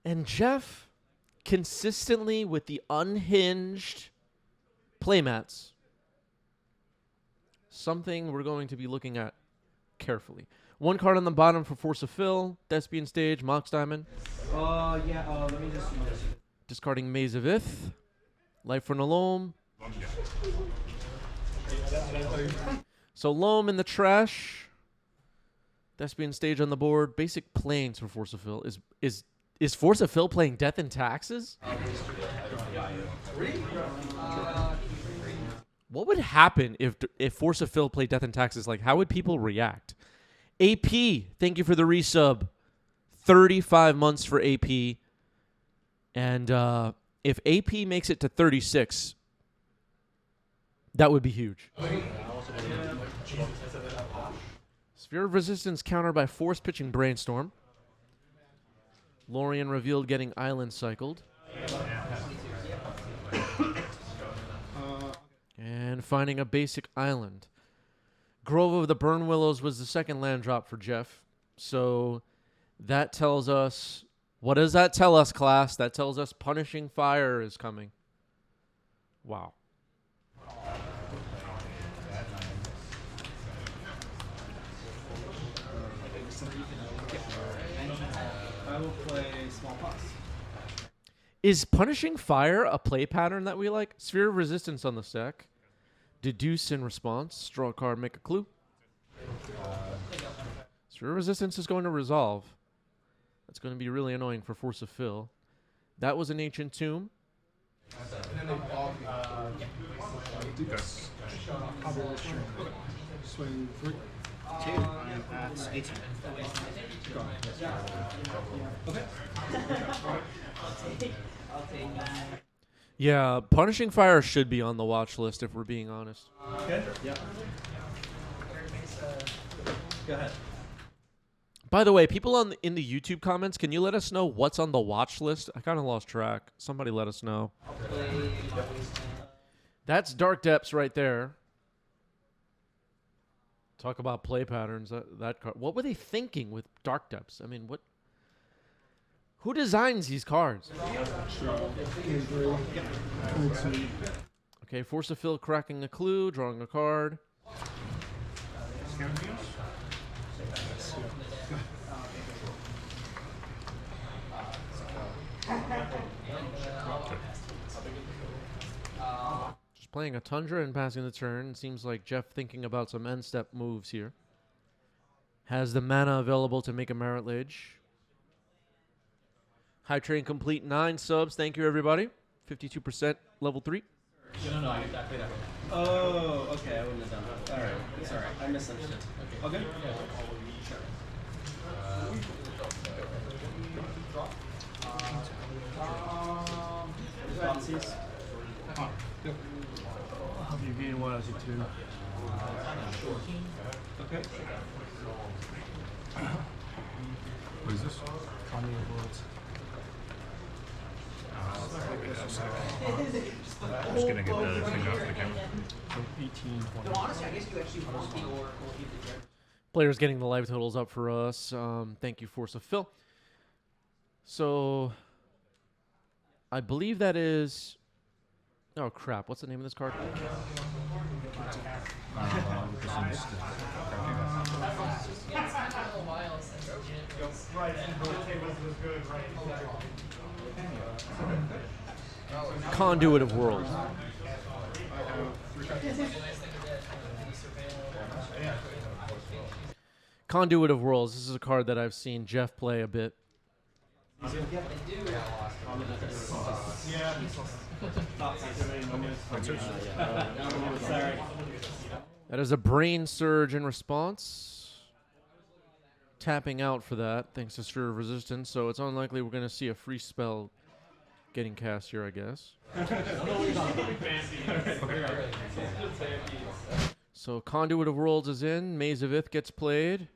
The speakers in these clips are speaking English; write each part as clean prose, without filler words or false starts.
And Jeff, consistently with the unhinged playmats, something we're going to be looking at carefully. One card on the bottom for Force of Fill, Thespian Stage, Mox Diamond. Let me just do this. Discarding Maze of Ith, Life for Nolome. So Loam in the trash. Thespian Stage on the board. Basic planes for Force of Fill. Is Force of Fill playing Death and Taxes? What would happen if Force of Fill played Death and Taxes? Like, how would people react? AP, thank you for the resub. 35 months for AP. And if AP makes it to 36, that would be huge. Sphere of Resistance countered by Force Pitching Brainstorm. Lorien revealed getting Island cycled. And finding a basic island. Grove of the Burn Willows was the second land drop for Jeff. So that tells us... What does that tell us, class? That tells us Punishing Fire is coming. Wow. I will play small pots. Is Punishing Fire a play pattern that we like? Sphere of Resistance on the stack. Deduce in response. Draw a card, make a clue. Sphere of Resistance is going to resolve. That's going to be really annoying for Force of Fill. That was an Ancient Tomb. Swing 3. 2. I'm at 18. Okay. I'll take that. Yeah, Punishing Fire should be on the watch list if we're being honest. Okay. Yep. Go ahead. By the way, people in the YouTube comments, can you let us know what's on the watch list? I kind of lost track. Somebody let us know. That's Dark Depths right there. Talk about play patterns. That card. What were they thinking with Dark Depths? I mean, what? Who designs these cards? Okay, Force of Fill cracking a clue, drawing a card. Just playing a Tundra and passing the turn. Seems like Jeff thinking about some end step moves here. Has the mana available to make a Merit Lage. High Train complete 9 subs. Thank you, everybody. 52% level 3. No, I played that. Oh, okay. I wouldn't have done that. All right. Sorry. I misunderstood. Okay. Sure. Bounces. You gain 1 as you 2. Okay. What is this? Army of Worlds. I'm just gonna get the thing off the camera. So 18, 20. No, honestly, I guess you actually want the or keep the jet. Players getting the live totals up for us. Thank you, Force of Fill. So, I believe that is... Oh, crap. What's the name of this card? Conduit of Worlds. Conduit of Worlds. This is a card that I've seen Jeff play a bit. That is a Brain Surge in response. Tapping out for that, thanks to Sphere of Resistance, so it's unlikely we're going to see a free spell getting cast here, I guess. So Conduit of Worlds is in. Maze of Ith gets played.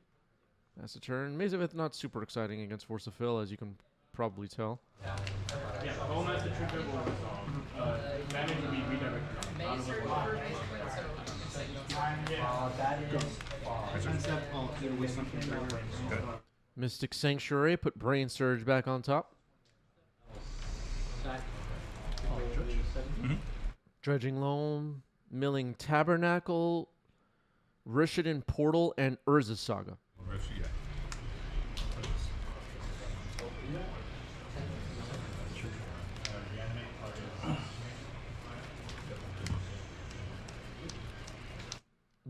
That's a turn. Maze of Ith not super exciting against Force of Fill, as you can probably tell. Mystic Sanctuary, put Brain Surge back on top. Dredging Loam, Milling Tabernacle, Rishidan Portal, and Urza's Saga. Yeah.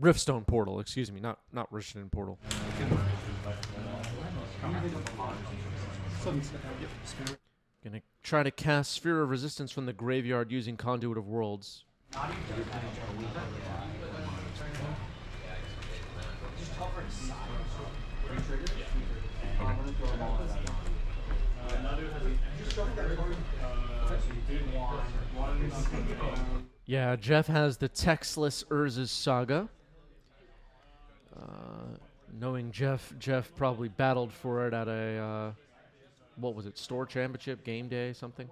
Riftstone Portal, excuse me, not Rishidan Portal. Gonna try to cast Sphere of Resistance from the graveyard using Conduit of Worlds. Yeah, Jeff has the textless Urza's Saga. Knowing Jeff probably battled for it at a, what was it, store championship, game day, something.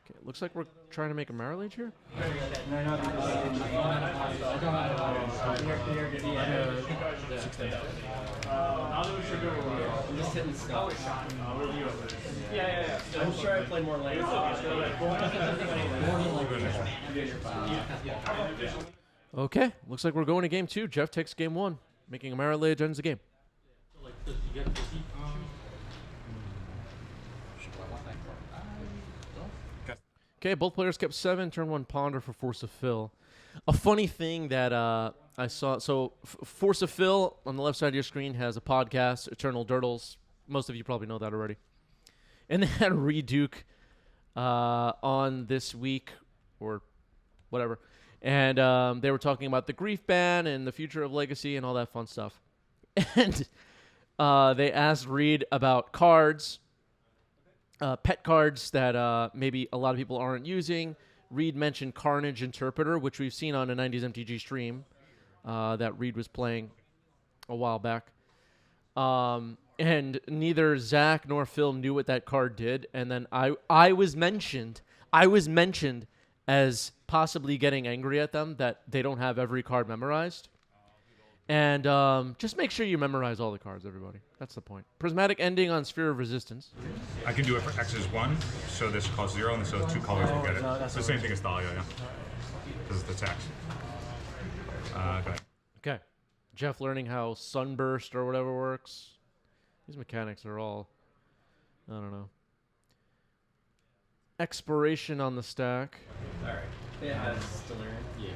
Okay, looks like we're trying to make a Marrow Age here. I'm just hitting stuff. Yeah. I'm sure I played more later. Okay, looks like we're going to game 2. Jeff takes game 1, making a Marrow Age ends the game. Okay, both players kept 7. Turn 1 Ponder for Force of Fill. A funny thing that I saw. So Force of Fill on the left side of your screen has a podcast, Eternal Dirtles. Most of you probably know that already. And they had Reduke on this week or whatever. And they were talking about the Grief Ban and the future of Legacy and all that fun stuff. And they asked Reed about cards, pet cards that maybe a lot of people aren't using. Reed mentioned Carnage Interpreter, which we've seen on a 90s MTG stream that Reed was playing a while back. And neither Zach nor Phil knew what that card did. And then I was mentioned as possibly getting angry at them that they don't have every card memorized. And just make sure you memorize all the cards, everybody. That's the point. Prismatic Ending on Sphere of Resistance. I can do it for X is 1, so this costs 0, and so 2 colors will get it. It's the same thing as Dahlia, yeah. This is the tax. Okay. Jeff learning how Sunburst or whatever works. These mechanics are all, I don't know. Expiration on the stack. All right. It has Stellarium. Yeah.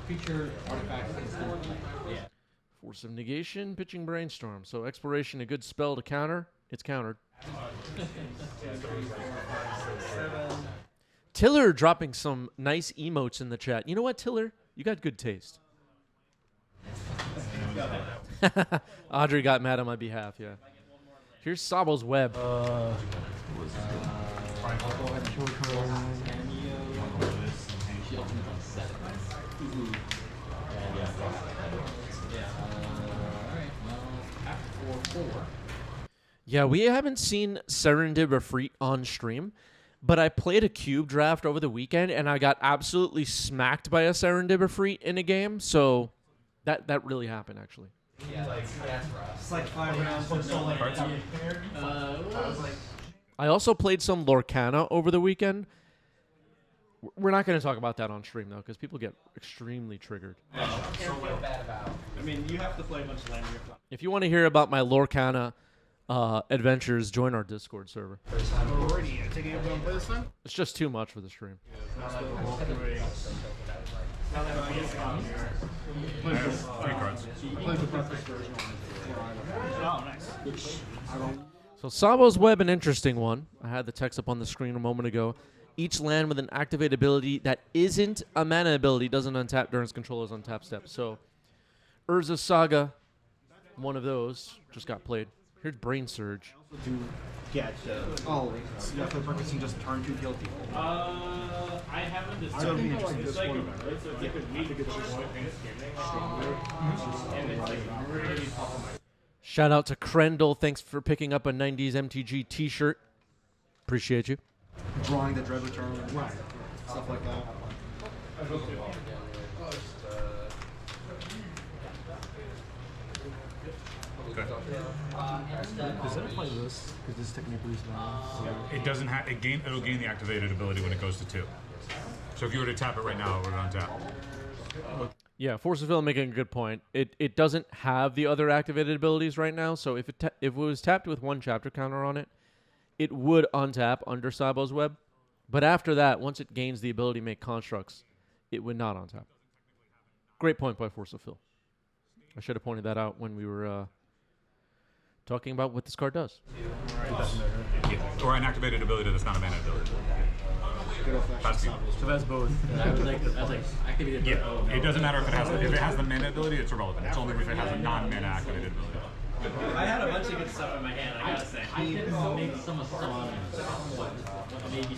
Feature artifacts. Yeah. Force of Negation, Pitching Brainstorm. So Expiration, a good spell to counter. It's countered. Tiller dropping some nice emotes in the chat. You know what, Tiller? You got good taste. Audrey got mad on my behalf, yeah. Here's Sabo's Web. Yeah, we haven't seen Serendib Refreet on stream, but I played a cube draft over the weekend, and I got absolutely smacked by a Serendib Refreet in a game, so that really happened, actually. Yeah, it's like 5 rounds. I also played some Lorcana over the weekend. We're not going to talk about that on stream, though, because people get extremely triggered. I mean, you have to play a bunch of land. If you want to hear about my Lorcana adventures, join our Discord server. It's just too much for the stream. I have 3 cards. Oh, nice. So Sabo's Web, an interesting one. I had the text up on the screen a moment ago. Each land with an activate ability that isn't a mana ability doesn't untap during its controller's untap step. So Urza's Saga, one of those, just got played. Here's Brain Surge. To get you have to purpose and just turn to kill people. I haven't I don't think it's this one. I think it's just stronger. Shout out to Krendel. Thanks for picking up a 90s MTG t-shirt. Appreciate you. Drawing the Dread Return, right? Stuff like that. Good. Does that apply to this? Because this technically is now. It doesn't have it'll gain the activated ability when it goes to 2. So if you were to tap it right now, it would untap. Yeah, Force of Will making a good point. It doesn't have the other activated abilities right now, so if it was tapped with 1 chapter counter on it, it would untap under Sabo's Web. But after that, once it gains the ability to make constructs, it would not untap. Great point by Force of Will. I should have pointed that out when we were talking about what this card does. Yeah. Or an activated ability that's not a mana ability. That's the, So that's both. I was like activated. yeah. It doesn't matter if it has the mana ability, it's irrelevant. It's only if it has a non-mana activated ability. I had a bunch of good stuff in my hand, I gotta say. I can make some assumptions. Maybe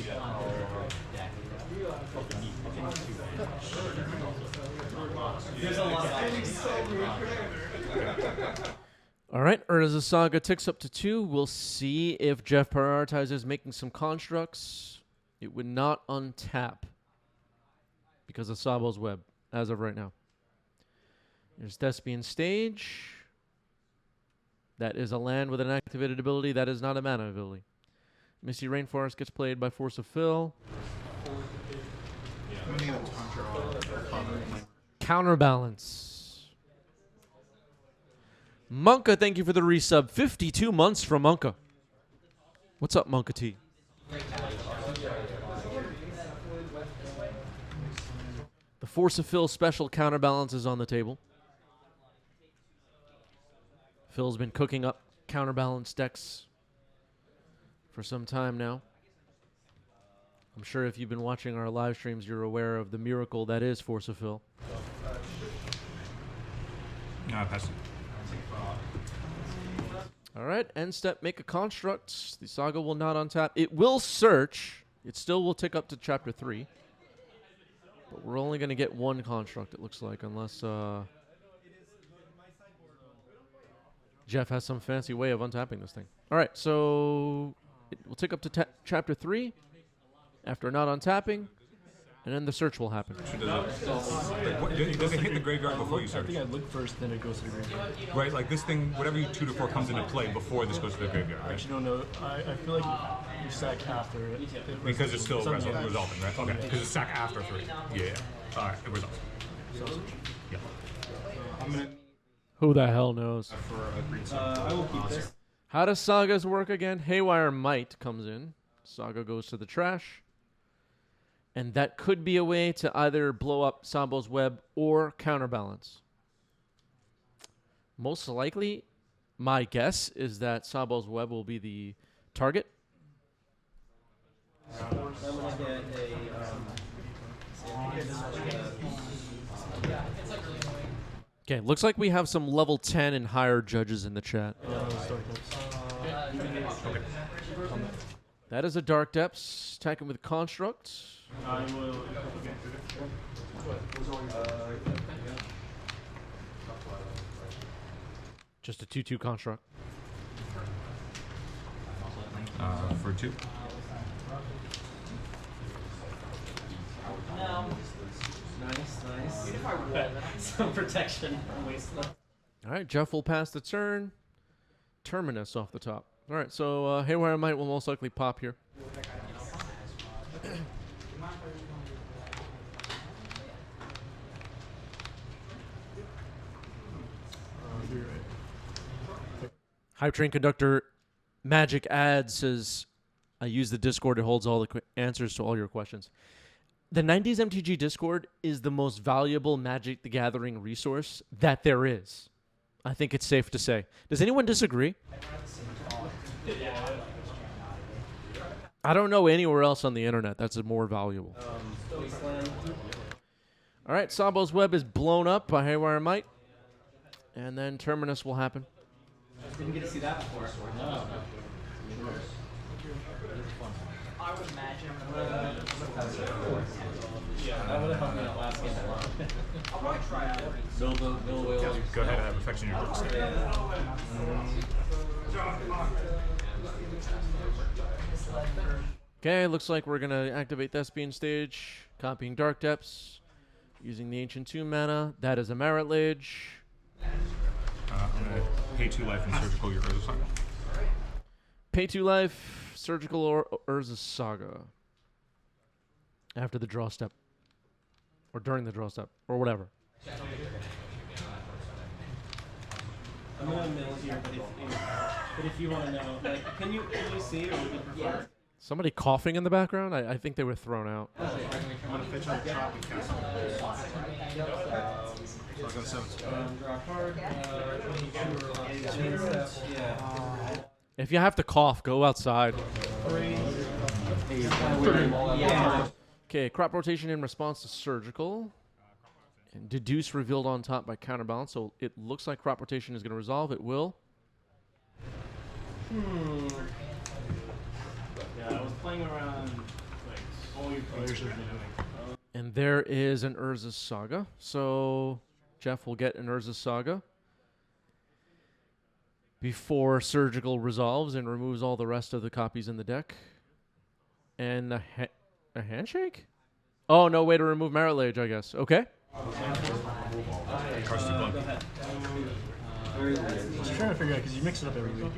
There's a lot of things. All right, Urza's Saga ticks up to 2. We'll see if Jeff prioritizes making some constructs. It would not untap because of Sabo's Web as of right now. There's Thespian Stage. That is a land with an activated ability. That is not a mana ability. Misty Rainforest gets played by Force of Fill. Counterbalance. Monka, thank you for the resub. 52 months from Monka. What's up, Monka T? The Force of Fill special counterbalance is on the table. Phil's been cooking up counterbalance decks for some time now. I'm sure if you've been watching our live streams, you're aware of the miracle that is Force of Fill. No, pass it. All right, end step, make a construct. The Saga will not untap. It will search. It still will tick up to chapter 3. But we're only going to get 1 construct, it looks like, unless Jeff has some fancy way of untapping this thing. All right, so it will tick up to chapter 3 after not untapping, and then the search will happen. Does it hit the graveyard before you I search? think I look first, then it goes to the graveyard. Right, like this thing, whatever you 2 to 4 comes into play before this goes to the graveyard, I right? actually don't know. I feel like you sack after it. Because it's still Something like that. resolving, right? Okay, because it's sack after 3. Yeah. All right, it resolves. Yeah. I'm gonna Who the hell knows? for a green I will keep this. How does Sagas work again? Haywire Might comes in. Saga goes to the trash. And that could be a way to either blow up Sabo's Web or counterbalance. Most likely, my guess is that Sabo's Web will be the target. I'm gonna get Okay, looks like we have some level 10 and higher judges in the chat. That is a Dark Depths. Attacking with Construct. I will. Just a 2/2 Construct. For 2. Nice. Some protection from wasteland. All right, Jeff will pass the turn. Terminus off the top. All right, so Haywire Might will most likely pop here. Hype Train Conductor Magic Ad says, I use the Discord. It holds all the answers to all your questions. The 90s MTG Discord is the most valuable Magic the Gathering resource that there is. I think it's safe to say. Does anyone disagree? I don't know anywhere else on the internet that's more valuable. Wasteland. All right, Sabo's Web is blown up by Haywire Might. And then Terminus will happen. Didn't get to see that before. I would imagine. That would have helped me out last game a lot. I'll probably try out. Go ahead, I have affection in your book. Okay, looks like we're going to activate Thespian Stage, copying Dark Depths, using the Ancient Tomb mana. That is a Merit Lich. I'm going to pay 2 life and surgical your Urza Saga. Pay 2 life, surgical or Urza Saga. After the draw step. Or during the draw step. Or whatever. I'm gonna mill here, but if you want to know, like, can you see, or would you prefer? Somebody coughing in the background? I think they were thrown out. I'm gonna pitch on the top and cast so I got 17. Draw a card. If you have to cough, go outside. Yeah. Okay, crop rotation in response to surgical. And deduce revealed on top by counterbalance. So it looks like crop rotation is going to resolve. It will. Yeah, I was playing around like all your players are doing. And there is an Urza Saga. So Jeff will get an Urza Saga before surgical resolves and removes all the rest of the copies in the deck. And a handshake? Oh, no way to remove Merit Lage, I guess. Okay. Card's too blunt. I was trying to figure out because you mix it up every week.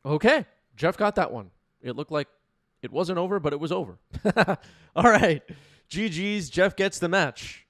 Okay. Jeff got that one. It looked like it wasn't over, but it was over. All right. GG's. Jeff gets the match.